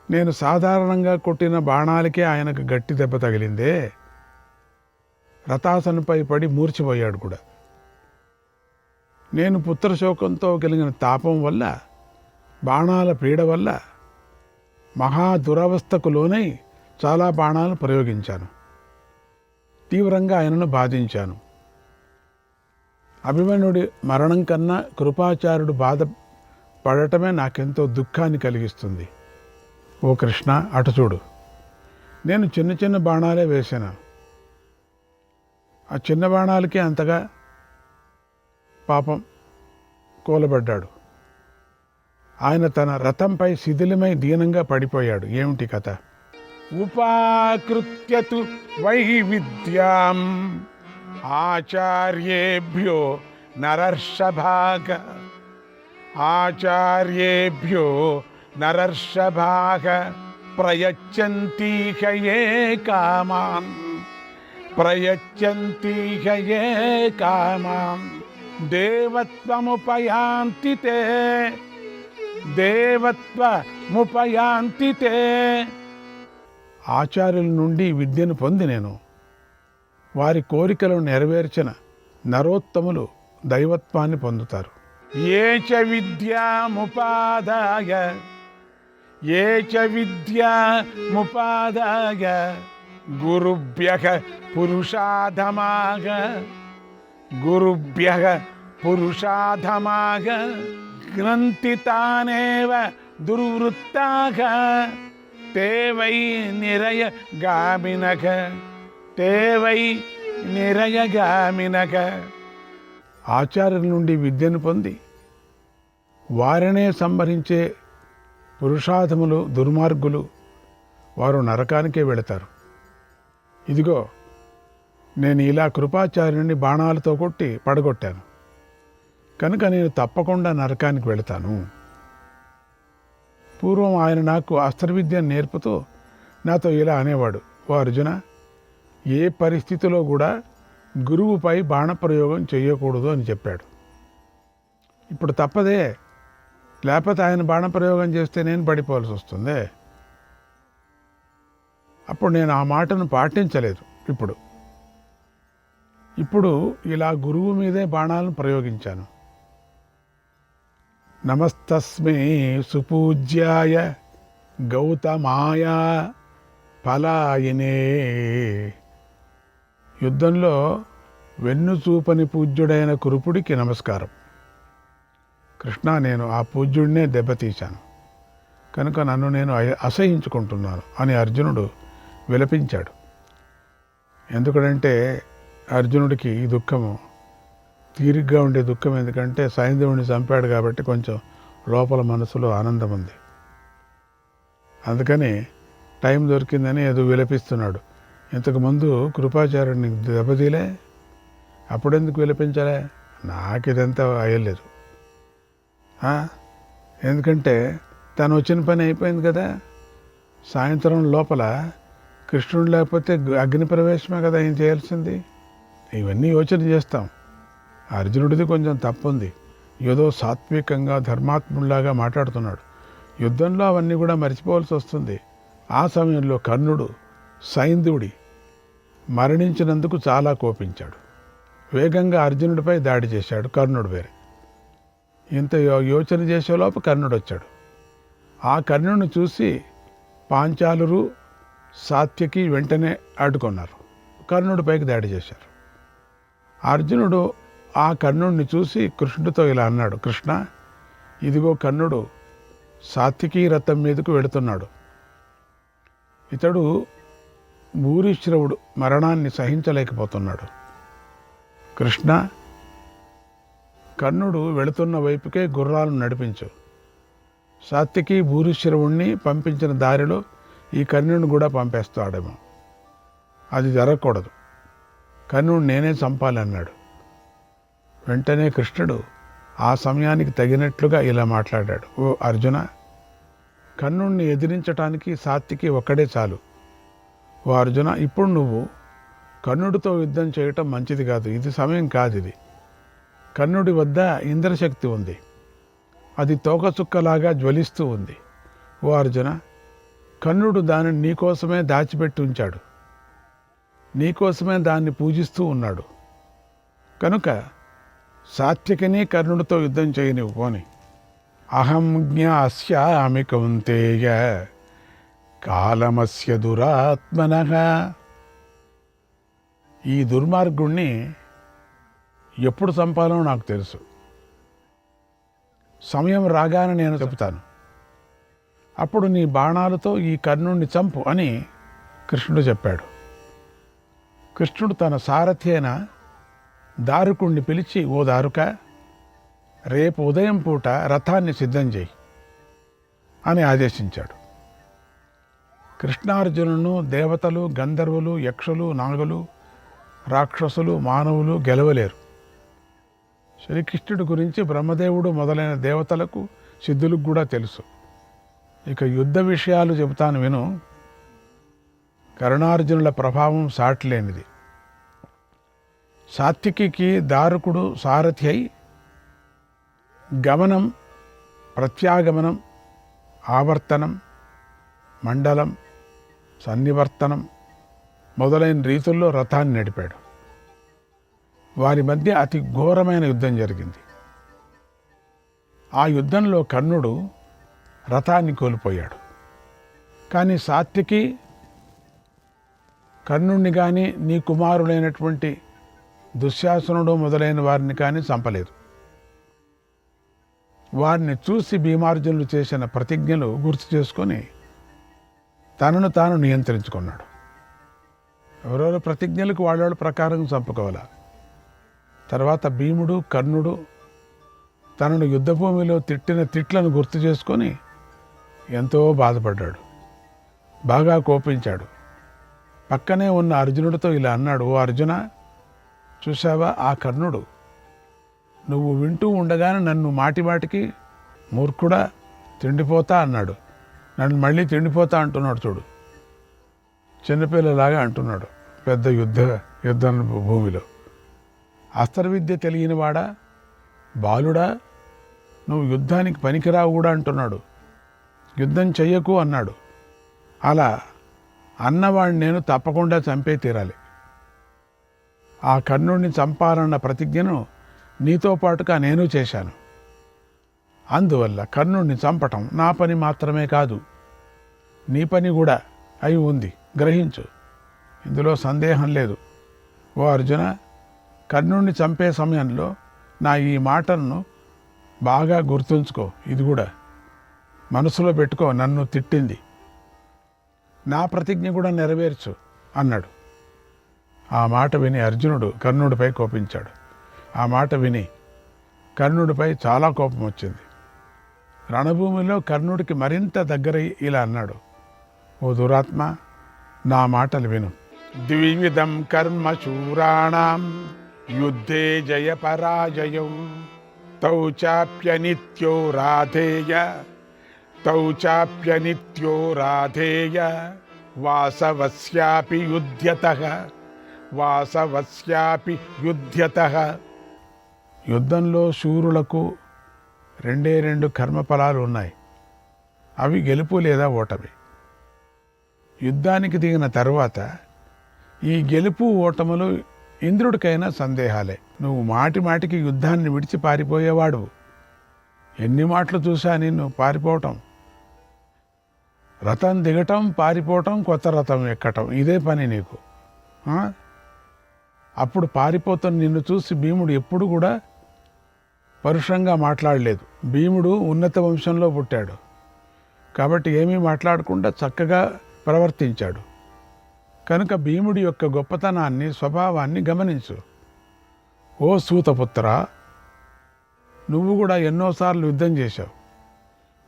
నేను సాధారణంగా కొట్టిన బాణాలకే ఆయనకు గట్టి దెబ్బ తగిలిందే. రథాసనంపై పడి మూర్చిపోయాడు కూడా. నేను పుత్రశోకంతో కలిగిన తాపం వల్ల, బాణాల పీడ వల్ల మహా దురవస్థకు లోనై చాలా బాణాలు ప్రయోగించాను. తీవ్రంగా ఆయనను బాధించాను. అభిమన్యుడి మరణం కన్నా కృపాచార్యుడు బాధపడటమే నాకెంతో దుఃఖాన్ని కలిగిస్తుంది. ఓ కృష్ణ, అటు చూడు, నేను చిన్న చిన్న బాణాలే వేసాను. ఆ చిన్న బాణాలకే అంతగా పాపం కూలబడ్డాడు. ఆయన తన రథంపై శిథిలమై దీనంగా పడిపోయాడు. ఏమిటి కథ? ఉపాకృత్యతు వైవిద్యాం ఆచార్యేభ్యో నరర్షభాగ, ఆచార్యేభ్యో నరర్షభాగ ప్రయచ్చంతీహ యే కామాన్, ప్రయచ్చంతీహ యే కామాన్ దేవత్వముపయాంతి తే, దేవత్వముపయాంతి తే. ఆచార్యుల నుండి విద్యను పొంది నేను వారి కోరికలను నెరవేర్చిన నరోత్తములు దైవత్వాన్ని పొందుతారు. ఏ చ విద్యాముపాదాయ, ఏ చ విద్యాముపాదాయ గురుభ్యః పురుషాధమాగ, గురుభ్యః పురుషాధమాగ గ్రంథి తానేవ దుర్వృత్తాః తే వై నిరయగామినః, తే వై నిరయగామినః. ఆచార్యుల నుండి విద్యను పొంది వారినే సంహరించే పురుషాధములు, దుర్మార్గులు, వారు నరకానికే వెళతారు. ఇదిగో, నేను ఇలా కృపాచార్యుని బాణాలతో కొట్టి పడగొట్టాను కనుక నేను తప్పకుండా నరకానికి వెళతాను. పూర్వం ఆయన నాకు అస్త్రవిద్యను నేర్పుతూ నాతో ఇలా అనేవాడు, ఓ అర్జున, ఏ పరిస్థితిలో కూడా గురువుపై బాణప్రయోగం చేయకూడదు అని చెప్పాడు. ఇప్పుడు తప్పదే, లేకపోతే ఆయన బాణప్రయోగం చేస్తే నేను పడిపోవాల్సి వస్తుంది. అప్పుడు నేను ఆ మాటను పాటించలేదు. ఇప్పుడు ఇలా గురువు మీదే బాణాలను ప్రయోగించాను. నమస్తస్మై సుపూజ్యాయ గౌతమాయ ఫలాయినే. యుద్ధంలో వెన్నుచూపని పూజ్యుడైన కురుపుడికి నమస్కారం. కృష్ణ, నేను ఆ పూజ్యుడినే దెబ్బతీశాను కనుక నన్ను నేను అసహించుకుంటున్నాను అని అర్జునుడు విలపించాడు. ఎందుకంటే అర్జునుడికి ఈ దుఃఖము తీరిగ్గా ఉండే దుఃఖం, ఎందుకంటే సైంధవుడిని చంపాడు కాబట్టి కొంచెం లోపల మనసులో ఆనందం ఉంది. అందుకని టైం దొరికిందని ఏదో విలపిస్తున్నాడు. ఇంతకుముందు కృపాచార్యుడిని దెబ్బతీలే, అప్పుడెందుకు విలపించలే? నాకు ఇదంతా అయ్యలేదు. ఎందుకంటే తను వచ్చిన పని అయిపోయింది కదా. సాయంత్రం లోపల కృష్ణుడు లేకపోతే అగ్ని ప్రవేశమే కదా ఏం చేయాల్సింది. ఇవన్నీ యోచన చేస్తాం. అర్జునుడిది కొంచెం తప్పుంది. ఏదో సాత్వికంగా ధర్మాత్ముడిలాగా మాట్లాడుతున్నాడు. యుద్ధంలో అవన్నీ కూడా మర్చిపోవాల్సి వస్తుంది. ఆ సమయంలో కర్ణుడు సైంధవుడి మరణించినందుకు చాలా కోపించాడు. వేగంగా అర్జునుడిపై దాడి చేశాడు. కర్ణుడు వేరే. ఇంత యోచన చేసేలోపు కర్ణుడు వచ్చాడు. ఆ కర్ణుడిని చూసి పాంచాలురు సాత్యకి వెంటనే అడ్డుకున్నారు. కర్ణుడిపైకి దాడి చేశారు. అర్జునుడు ఆ కర్ణుడిని చూసి కృష్ణుడితో ఇలా అన్నాడు, కృష్ణ, ఇదిగో కర్ణుడు సాత్యకి రథం మీదకు వెడుతున్నాడు. ఇతడు భూరిశ్రవుడు మరణాన్ని సహించలేకపోతున్నాడు. కృష్ణ, కర్ణుడు వెళుతున్న వైపుకే గుర్రాలను నడిపించు. సాత్యకి భూరిశ్రవుణ్ణి పంపించిన దారిలో ఈ కర్ణుడిని కూడా పంపేస్తాడేమో. అది జరగకూడదు. కర్ణుడు నేనే చంపాలి అన్నాడు. వెంటనే కృష్ణుడు ఆ సమయానికి తగినట్లుగా ఇలా మాట్లాడాడు, ఓ అర్జున, కర్ణుడిని ఎదిరించటానికి సాత్యకి ఒక్కడే చాలు. ఓ అర్జున, ఇప్పుడు నువ్వు కర్ణుడితో యుద్ధం చేయటం మంచిది కాదు. ఇది సమయం కాదు. ఇది కర్ణుడి వద్ద ఇంద్రశక్తి ఉంది. అది తోకచుక్కలాగా జ్వలిస్తూ ఉంది. ఓ అర్జున, కర్ణుడు దానిని నీకోసమే దాచిపెట్టి ఉంచాడు. నీకోసమే దాన్ని పూజిస్తూ ఉన్నాడు. కనుక సాత్యకిని కర్ణుడితో యుద్ధం చేయనివ్వు పోని. అహం జ్ఞాస్యామి కౌంతేయ కాలమస్య దురాత్మనః. ఈ దుర్మార్గుణ్ణి ఎప్పుడు చంపాలో నాకు తెలుసు. సమయం రాగానే నేను చెబుతాను. అప్పుడు నీ బాణాలతో ఈ కర్ణుడిని చంపు అని కృష్ణుడు చెప్పాడు. కృష్ణుడు తన సారథి అయిన దారుకుణ్ణి పిలిచి, ఓ దారుక, రేపు ఉదయం పూట రథాన్ని సిద్ధం చేయి అని ఆదేశించాడు. కృష్ణార్జునులను దేవతలు, గంధర్వులు, యక్షులు, నాగులు, రాక్షసులు, మానవులు గెలవలేరు. శ్రీకృష్ణుడి గురించి బ్రహ్మదేవుడు మొదలైన దేవతలకు, సిద్ధులకు కూడా తెలుసు. ఇక యుద్ధ విషయాలు చెబుతాను విను. కర్ణార్జునుల ప్రభావం సాటిలేనిది. సాత్వికి దారుకుడు సారథి అయి గమనం, ప్రత్యాగమనం, ఆవర్తనం, మండలం, సన్నివర్తనం మొదలైన రీతుల్లో రథాన్ని నడిపాడు. వారి మధ్య అతి ఘోరమైన యుద్ధం జరిగింది. ఆ యుద్ధంలో కర్ణుడు రథాన్ని కోల్పోయాడు. కానీ సాత్వికి కర్ణుడిని కానీ నీ కుమారుడైనటువంటి దుశ్శాసనుడు మొదలైన వారిని కానీ చంపలేదు. వారిని చూసి భీమార్జునులు చేసిన ప్రతిజ్ఞలు గుర్తు చేసుకొని తనను తాను నియంత్రించుకున్నాడు. ఎవరెవరు ప్రతిజ్ఞలకు వాళ్ళ ప్రకారం చంపుకోవాలా. తర్వాత భీముడు, కర్ణుడు తనను యుద్ధభూమిలో తిట్టిన తిట్లను గుర్తు చేసుకొని ఎంతో బాధపడ్డాడు. బాగా కోపించాడు. పక్కనే ఉన్న అర్జునుడితో ఇలా అన్నాడు, ఓ అర్జున, చూసావా ఆ కర్ణుడు నువ్వు వింటూ ఉండగానే నన్ను మాటిమాటికి మూర్ఖుడా, తిండిపోతా అన్నాడు. నన్ను మళ్ళీ తిండిపోతా అంటున్నాడు. చూడు, చిన్నపిల్లలాగా అంటున్నాడు పెద్ద యుద్ధ భూమిలో. అస్త్రవిద్య తెలియనివాడా, బాలుడా, నువ్వు యుద్ధానికి పనికిరావు కూడా అంటున్నాడు. యుద్ధం చెయ్యకు అన్నాడు. అలా అన్నవాడిని నేను తప్పకుండా చంపే తీరాలి. ఆ కర్ణుడిని చంపాలన్న ప్రతిజ్ఞను నీతో పాటుగా నేను చేశాను. అందువల్ల కర్ణుడిని చంపటం నా పని మాత్రమే కాదు, నీ పని కూడా అయి ఉంది, గ్రహించు. ఇందులో సందేహం లేదు. ఓ అర్జున, కర్ణుడిని చంపే సమయంలో నా ఈ మాటలను బాగా గుర్తుంచుకో. ఇది కూడా మనసులో పెట్టుకో. నన్ను తిట్టింది, నా ప్రతిజ్ఞ కూడా నెరవేర్చు అన్నాడు. ఆ మాట విని అర్జునుడు కర్ణుడిపై కోపించాడు. ఆ మాట విని కర్ణుడిపై చాలా కోపం వచ్చింది. రణభూమిలో కర్ణుడికి మరింత దగ్గర ఇలా అన్నాడు, ఓ దురాత్మ, నా మాటలు విను. ద్వివిధం కర్మ శూరాణం యుద్ధే జయ పరాజయం తౌ చాప్యనిత్యో రాధేయ వాసవస్యాపి యుధ్యతః. యుద్ధంలో శూరులకు రెండు కర్మఫలాలు ఉన్నాయి. అవి గెలుపు లేదా ఓటమి. యుద్ధానికి దిగిన తరువాత ఈ గెలుపు ఓటములు ఇంద్రుడికైనా సందేహాలే. నువ్వు మాటి మాటికి యుద్ధాన్ని విడిచి పారిపోయేవాడు. ఎన్ని మాటలు చూసా నిన్ను పారిపోవటం. రథం దిగటం, పారిపోవటం, కొత్త రథం ఎక్కటం, ఇదే పని నీకు. అప్పుడు పారిపోతున్న నిన్ను చూసి భీముడు ఎప్పుడు కూడా పరుషంగా మాట్లాడలేదు. భీముడు ఉన్నత వంశంలో పుట్టాడు కాబట్టి ఏమీ మాట్లాడకుండా చక్కగా ప్రవర్తించాడు. కనుక భీముడి యొక్క గొప్పతనాన్ని, స్వభావాన్ని గమనించు. ఓ సూతపుత్ర, నువ్వు కూడా ఎన్నోసార్లు యుద్ధం చేశావు.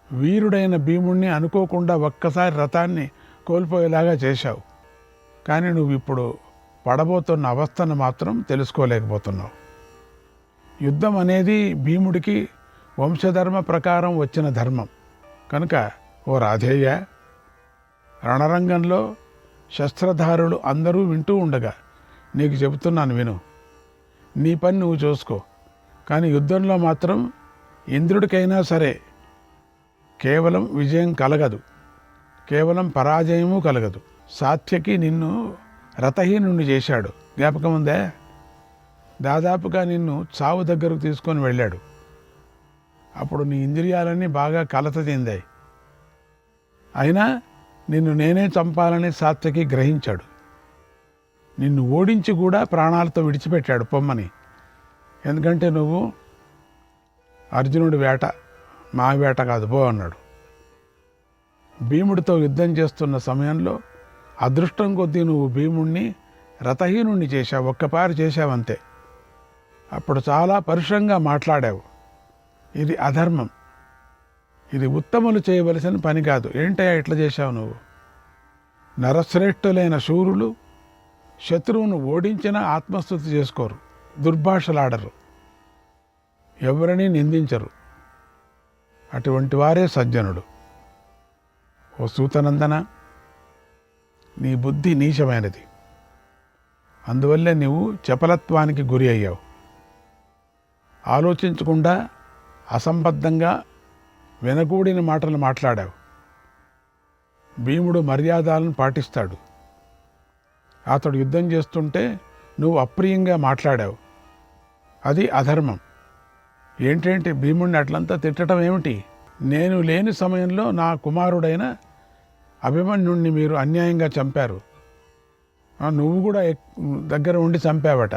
వీరుడైన భీముణ్ణి అనుకోకుండా ఒక్కసారి రథాన్ని కోల్పోయేలాగా చేశావు. కానీ నువ్వు ఇప్పుడు పడబోతున్న అవస్థను మాత్రం తెలుసుకోలేకపోతున్నావు. యుద్ధం అనేది భీముడికి వంశధర్మ ప్రకారం వచ్చిన ధర్మం. కనుక ఓ రాధేయ, రణరంగంలో శస్త్రధారులు అందరూ వింటూ ఉండగా నీకు చెబుతున్నాను, విను. నీ పని నువ్వు చూసుకో. కానీ యుద్ధంలో మాత్రం ఇంద్రుడికైనా సరే కేవలం విజయం కలగదు, కేవలం పరాజయము కలగదు. సాత్యకి నిన్ను రథహీనుణ్ణి చేశాడు, జ్ఞాపకం ఉందే? దాదాపుగా నిన్ను చావు దగ్గరకు తీసుకొని వెళ్ళాడు. అప్పుడు నీ ఇంద్రియాలన్నీ బాగా కలత చెందాయి. అయినా నిన్ను నేనే చంపాలని సాత్యకి గ్రహించాడు. నిన్ను ఓడించి కూడా ప్రాణాలతో విడిచిపెట్టాడు పొమ్మని. ఎందుకంటే నువ్వు అర్జునుడి వేట, మా వేట కాదు, పో అన్నాడు. భీముడితో యుద్ధం చేస్తున్న సమయంలో అదృష్టం కొద్దీ నువ్వు భీముణ్ణి రథహీనుణ్ణి చేశావు, ఒక్కపారి చేశావంతే. అప్పుడు చాలా పరుషంగా మాట్లాడావు. ఇది అధర్మం, ఇది ఉత్తములు చేయవలసిన పని కాదు. ఏంటయ్యా ఇట్లా చేశావు నువ్వు? నరశ్రేష్ఠులైన శూరులు శత్రువును ఓడించినా ఆత్మస్తుతి చేసుకోరు, దుర్భాషలాడరు, ఎవరిని నిందించరు. అటువంటి వారే సజ్జనుడు. ఓ సూతనందన, నీ బుద్ధి నీచమైనది. అందువల్లే నీవు చపలత్వానికి గురి అయ్యావు. ఆలోచించకుండా అసంబద్ధంగా వినకూడిన మాటలు మాట్లాడావు. భీముడు మర్యాదలను పాటిస్తాడు. అతడు యుద్ధం చేస్తుంటే నువ్వు అప్రియంగా మాట్లాడావు. అది అధర్మం. ఏంటేంటి భీముడిని అట్లంతా తిట్టడం ఏమిటి? నేను లేని సమయంలో నా కుమారుడైన అభిమన్యుణ్ణి మీరు అన్యాయంగా చంపారు. నువ్వు కూడా దగ్గర ఉండి చంపావట.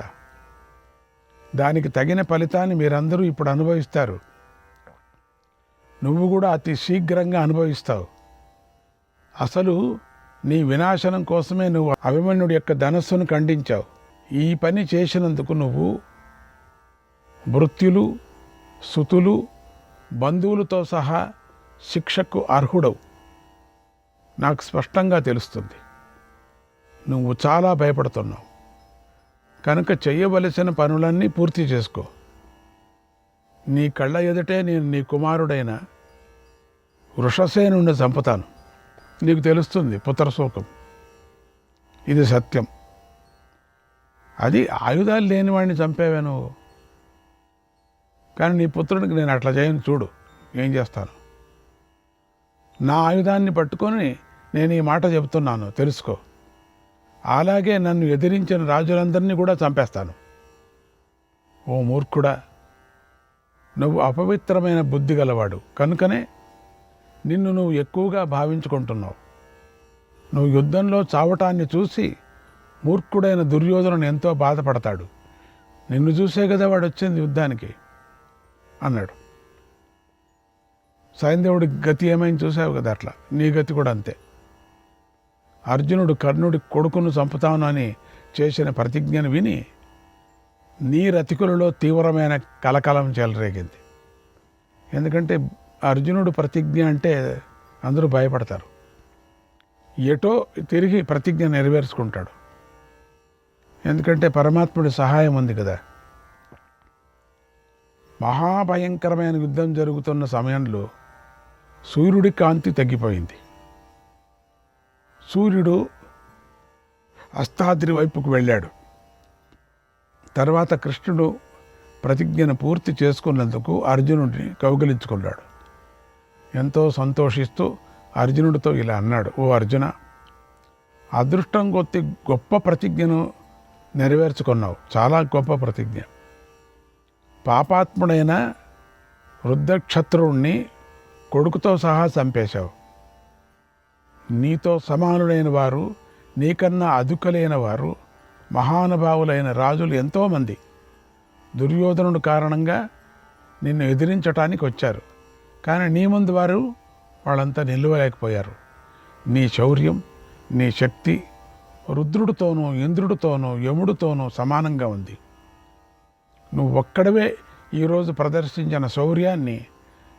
దానికి తగిన ఫలితాన్ని మీరందరూ ఇప్పుడు అనుభవిస్తారు. నువ్వు కూడా అతి శీఘ్రంగా అనుభవిస్తావు. అసలు నీ వినాశనం కోసమే నువ్వు అభిమన్యుడి యొక్క ధనస్సును ఖండించావు. ఈ పని చేసినందుకు నువ్వు భృత్యులు, సుతులు, బంధువులతో సహా శిక్షకు అర్హుడవు. నాకు స్పష్టంగా తెలుస్తుంది. నువ్వు చాలా భయపడుతున్నావు. కనుక చెయ్యవలసిన పనులన్నీ పూర్తి చేసుకో. నీ కళ్ళ ఎదుటే నేను నీ కుమారుడైన వృషసేనుణ్ణి చంపుతాను. నీకు తెలుస్తుంది పుత్రశోకం. ఇది సత్యం. అది ఆయుధాలు లేని వాడిని చంపేవే నువ్వు. కానీ నీ పుత్రుడికి నేను అట్లా చేయను, చూడు ఏం చేస్తాను. నా ఆయుధాన్ని పట్టుకొని నేను ఈ మాట చెబుతున్నాను, తెలుసుకో. అలాగే నన్ను ఎదిరించిన రాజులందరినీ కూడా చంపేస్తాను. ఓ మూర్ఖుడా, నువ్వు అపవిత్రమైన బుద్ధి గలవాడు కనుకనే నిన్ను నువ్వు ఎక్కువగా భావించుకుంటున్నావు. నువ్వు యుద్ధంలో చావటాన్ని చూసి మూర్ఖుడైన దుర్యోధనుడు ఎంతో బాధపడతాడు. నిన్ను చూసే కదా వాడు వచ్చింది యుద్ధానికి అన్నాడు. సైంధవుడి గతి ఏమైంది చూసావు కదా, అట్లా నీ గతి కూడా అంతే. అర్జునుడు కర్ణుడి కొడుకును చంపుతాను అని చేసిన ప్రతిజ్ఞను విని నీ రతికులలో తీవ్రమైన కలకలం చెలరేగింది. ఎందుకంటే అర్జునుడు ప్రతిజ్ఞ అంటే అందరూ భయపడతారు. ఎటో తిరిగి ప్రతిజ్ఞ నెరవేర్చుకుంటాడు. ఎందుకంటే పరమాత్ముడి సహాయం ఉంది కదా. మహాభయంకరమైన యుద్ధం జరుగుతున్న సమయంలో సూర్యుడి కాంతి తగ్గిపోయింది. సూర్యుడు అస్తాద్రి వైపుకు వెళ్ళాడు. తర్వాత కృష్ణుడు ప్రతిజ్ఞను పూర్తి చేసుకున్నందుకు అర్జునుడిని కౌగిలించుకున్నాడు. ఎంతో సంతోషిస్తూ అర్జునుడితో ఇలా అన్నాడు, ఓ అర్జున, అదృష్టం కొద్ది గొప్ప ప్రతిజ్ఞను నెరవేర్చుకున్నావు, చాలా గొప్ప ప్రతిజ్ఞ. పాపాత్ముడైన వృద్ధక్షత్రువుణ్ణి కొడుకుతో సహా చంపేశావు. నీతో సమానులైన వారు, నీకన్నా అదుకలైన వారు, మహానుభావులైన రాజులు ఎంతోమంది దుర్యోధనుడు కారణంగా నిన్ను ఎదిరించటానికి వచ్చారు. కానీ నీ ముందు వాళ్ళంతా నిలవలేకపోయారు. నీ శౌర్యం, నీ శక్తి రుద్రుడితోనూ, ఇంద్రుడితోనూ, యముడితోనూ సమానంగా ఉంది. నువ్వు ఒక్కడవే ఈరోజు ప్రదర్శించిన శౌర్యాన్ని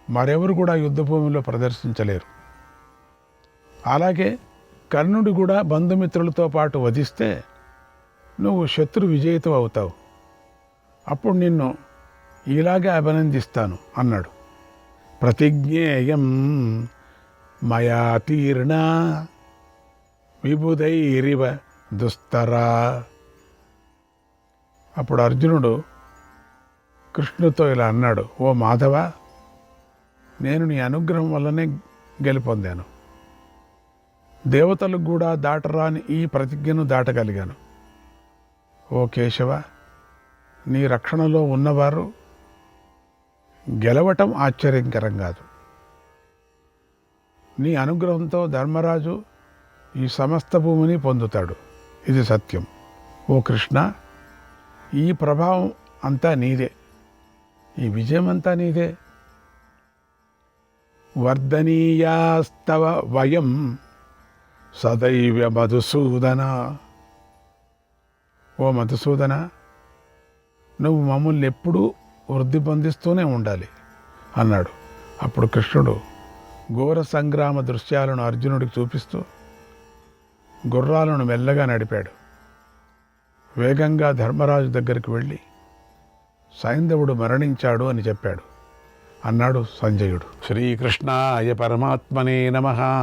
మరెవరు కూడా యుద్ధభూమిలో ప్రదర్శించలేరు. అలాగే కర్ణుడి కూడా బంధుమిత్రులతో పాటు వధిస్తే నువ్వు శత్రు విజేత అవుతావు. అప్పుడు నిన్ను ఇలాగే అభినందిస్తాను అన్నాడు. ప్రతిజ్ఞేయం మయా తీర్ణ విబుధైరివ దుస్తరా. అప్పుడు అర్జునుడు కృష్ణుడితో ఇలా అన్నాడు, ఓ మాధవ, నేను నీ అనుగ్రహం వల్లనే గెలుపొందాను. దేవతలకు కూడా దాటరాని ఈ ప్రతిజ్ఞను దాటగలిగాను. ఓ కేశవ, నీ రక్షణలో ఉన్నవారు గెలవటం ఆశ్చర్యకరం కాదు. నీ అనుగ్రహంతో ధర్మరాజు ఈ సమస్త భూమిని పొందుతాడు, ఇది సత్యం. ఓ కృష్ణ, ఈ ప్రభావం అంతా నీదే, ఈ విజయం అంతా నీదే. వర్ధనీయాస్తవ వయం సదైవ మధుసూదన. ఓ మధుసూదన, నువ్వు మమ్మల్ని ఎప్పుడూ వృద్ధి పొందిస్తూనే ఉండాలి అన్నాడు. అప్పుడు కృష్ణుడు ఘోర సంగ్రామ దృశ్యాలను అర్జునుడికి చూపిస్తూ గుర్రాలను మెల్లగా నడిపాడు. వేగంగా ధర్మరాజు దగ్గరికి వెళ్ళి సైంధవుడు మరణించాడు అని చెప్పాడు. అన్నాడు సంజయుడు. శ్రీకృష్ణాయ పరమాత్మనే నమః.